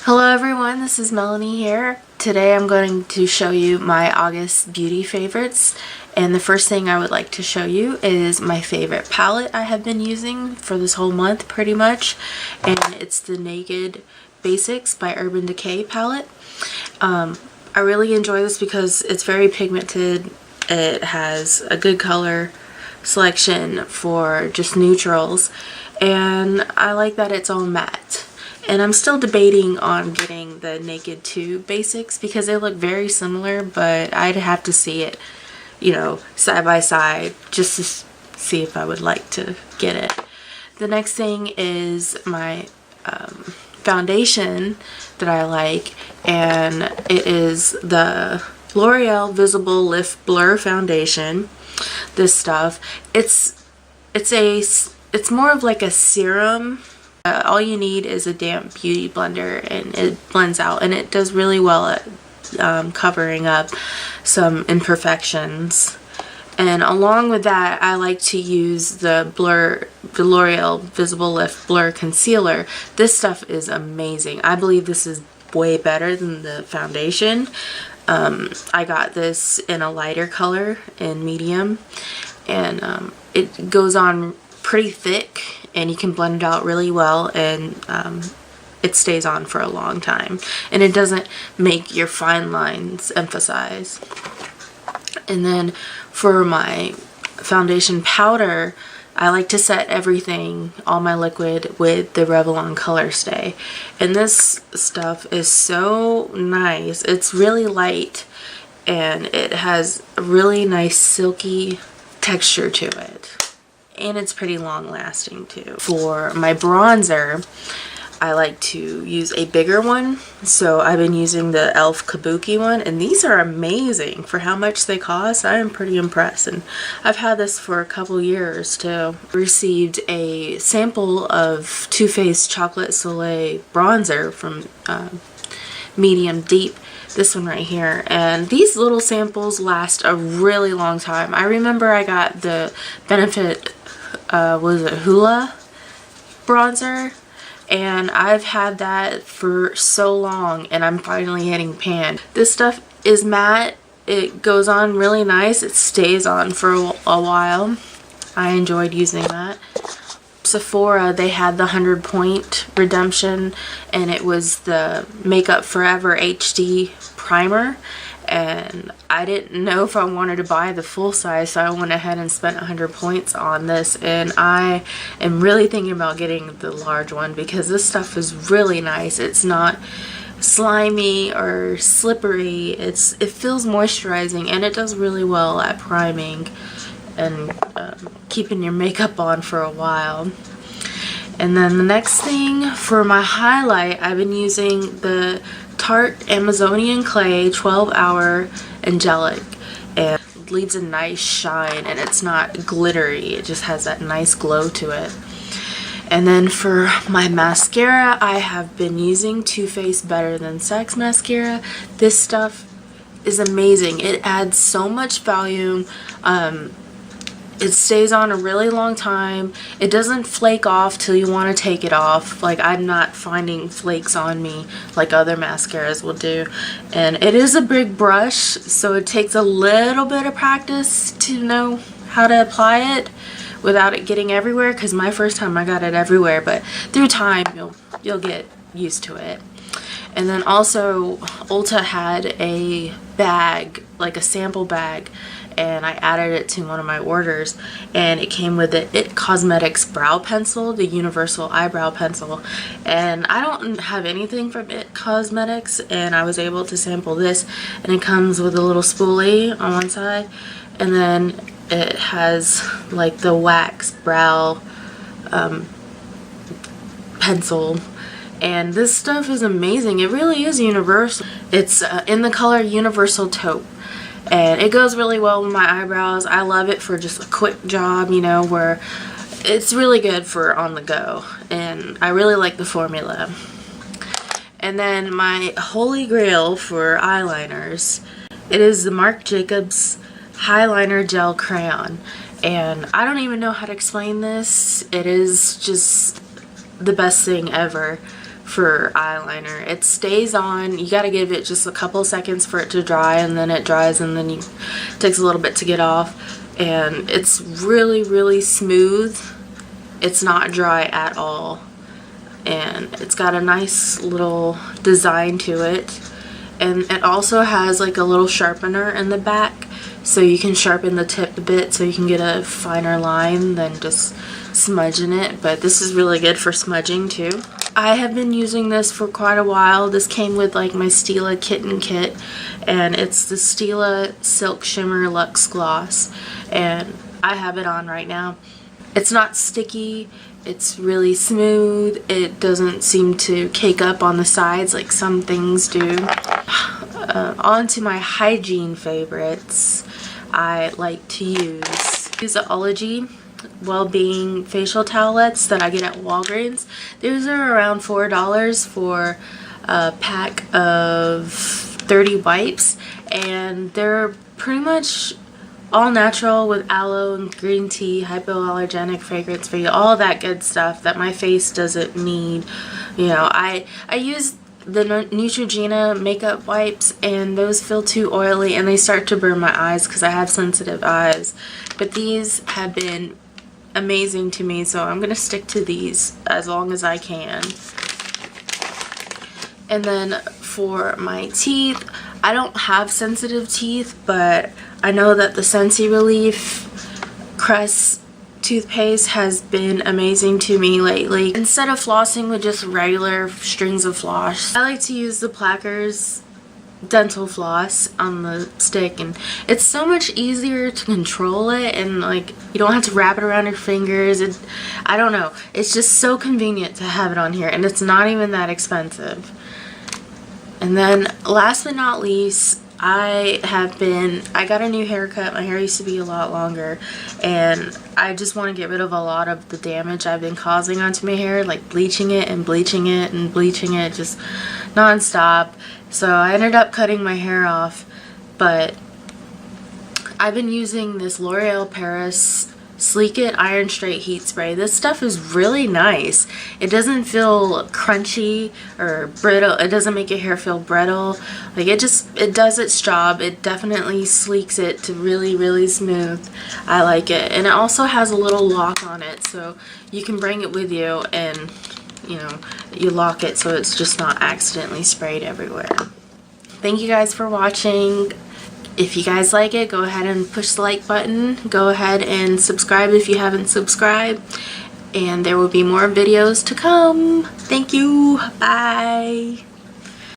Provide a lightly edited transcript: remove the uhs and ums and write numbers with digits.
Hello everyone, this is Melanie here. Today I'm going to show you my August beauty favorites, and the first thing I would like to show you is my favorite palette I have been using for this whole month pretty much, and it's the Naked Basics by Urban Decay palette. I really enjoy this because it's very pigmented. It has a good color selection for just neutrals, and I like that it's all matte. And I'm still debating on getting the Naked 2 Basics because they look very similar, but I'd have to see it, side by side just to see if I would like to get it. The next thing is my foundation that I like, and it is the L'Oreal Visible Lift Blur Foundation. This stuff, it's more of like a serum. All you need is a damp beauty blender and it blends out, and it does really well at covering up some imperfections. And along with that, I like to use the L'Oreal Visible Lift Blur Concealer. This stuff is amazing. I believe this is way better than the foundation. I got this in a lighter color in medium, and it goes on pretty thick, and you can blend it out really well, and it stays on for a long time, and it doesn't make your fine lines emphasize. And then for my foundation powder, I like to set everything, all my liquid, with the Revlon Color Stay, and this stuff is so nice. It's really light, and it has a really nice silky texture to it. And it's pretty long lasting too. For my bronzer, I like to use a bigger one, so I've been using the e.l.f. Kabuki one, and these are amazing for how much they cost. I am pretty impressed, and I've had this for a couple years too. Received a sample of Too Faced Chocolate Soleil bronzer from Medium Deep, this one right here, and these little samples last a really long time. I remember I got the Benefit was it Hoola bronzer, and I've had that for so long, and I'm finally hitting pan. This stuff is matte. It goes on really nice. It stays on for a while. I enjoyed using that. Sephora, they had the 100 point redemption, and it was the Makeup Forever HD primer, and I didn't know if I wanted to buy the full size, so I went ahead and spent 100 points on this, and I am really thinking about getting the large one because this stuff is really nice. It's not slimy or slippery. It feels moisturizing, and it does really well at priming and keeping your makeup on for a while. And then the next thing for my highlight, I've been using the Tarte Amazonian Clay 12-Hour Angelic, and it leaves a nice shine, and it's not glittery. It just has that nice glow to it. And then for my mascara, I have been using Too Faced Better Than Sex mascara. This stuff is amazing. It adds so much volume. It stays on a really long time. It doesn't flake off till you want to take it off. Like, I'm not finding flakes on me like other mascaras will do. And it is a big brush, so it takes a little bit of practice to know how to apply it without it getting everywhere, because my first time I got it everywhere, but through time you'll get used to it. And then also Ulta had a bag, like a sample bag, and I added it to one of my orders, and it came with the IT Cosmetics brow pencil, the universal eyebrow pencil, and I don't have anything from IT Cosmetics, and I was able to sample this, and it comes with a little spoolie on one side, and then it has like the wax brow pencil. And this stuff is amazing. It really is universal. It's in the color Universal Taupe, and it goes really well with my eyebrows. I love it for just a quick job, where it's really good for on the go, and I really like the formula. And then my holy grail for eyeliners, it is the Marc Jacobs Eyeliner Gel Crayon, and I don't even know how to explain this. It is just the best thing ever for eyeliner. It stays on. You got to give it just a couple seconds for it to dry, and then it dries, and then it takes a little bit to get off. And it's really, really smooth. It's not dry at all. And it's got a nice little design to it. And it also has like a little sharpener in the back, so you can sharpen the tip a bit so you can get a finer line than just smudging it. But this is really good for smudging too. I have been using this for quite a while. This came with like my Stila kitten kit, and it's the Stila Silk Shimmer Luxe Gloss, and I have it on right now. It's not sticky. It's really smooth. It doesn't seem to cake up on the sides like some things do. On to my hygiene favorites. I like to use the Ology Wellbeing facial towelettes that I get at Walgreens. These are around $4 for a pack of 30 wipes, and they're pretty much all natural with aloe and green tea, hypoallergenic, fragrance free, all that good stuff that my face doesn't need. You know, I use the Neutrogena makeup wipes, and those feel too oily and they start to burn my eyes because I have sensitive eyes. But these have been amazing to me, so I'm gonna stick to these as long as I can. And then for my teeth, I don't have sensitive teeth, but I know that the Sensi Relief Crest toothpaste has been amazing to me lately. Instead of flossing with just regular strings of floss, I like to use the Plackers dental floss on the stick, and it's so much easier to control it, and like you don't have to wrap it around your fingers. I don't know, it's just so convenient to have it on here, and it's not even that expensive. And then last but not least, I got a new haircut. My hair used to be a lot longer, and I just want to get rid of a lot of the damage I've been causing onto my hair, like bleaching it and bleaching it and bleaching it just non-stop. So I ended up cutting my hair off, but I've been using this L'Oreal Paris Sleek It Iron Straight Heat Spray. This stuff is really nice. It doesn't feel crunchy or brittle. It doesn't make your hair feel brittle. Like it does its job. It definitely sleeks it to really, really smooth. I like it. And it also has a little lock on it, so you can bring it with you and, you know, you lock it so it's just not accidentally sprayed everywhere. Thank you guys for watching. If you guys like it, go ahead and push the like button. Go ahead and subscribe if you haven't subscribed. And there will be more videos to come. Thank you. Bye.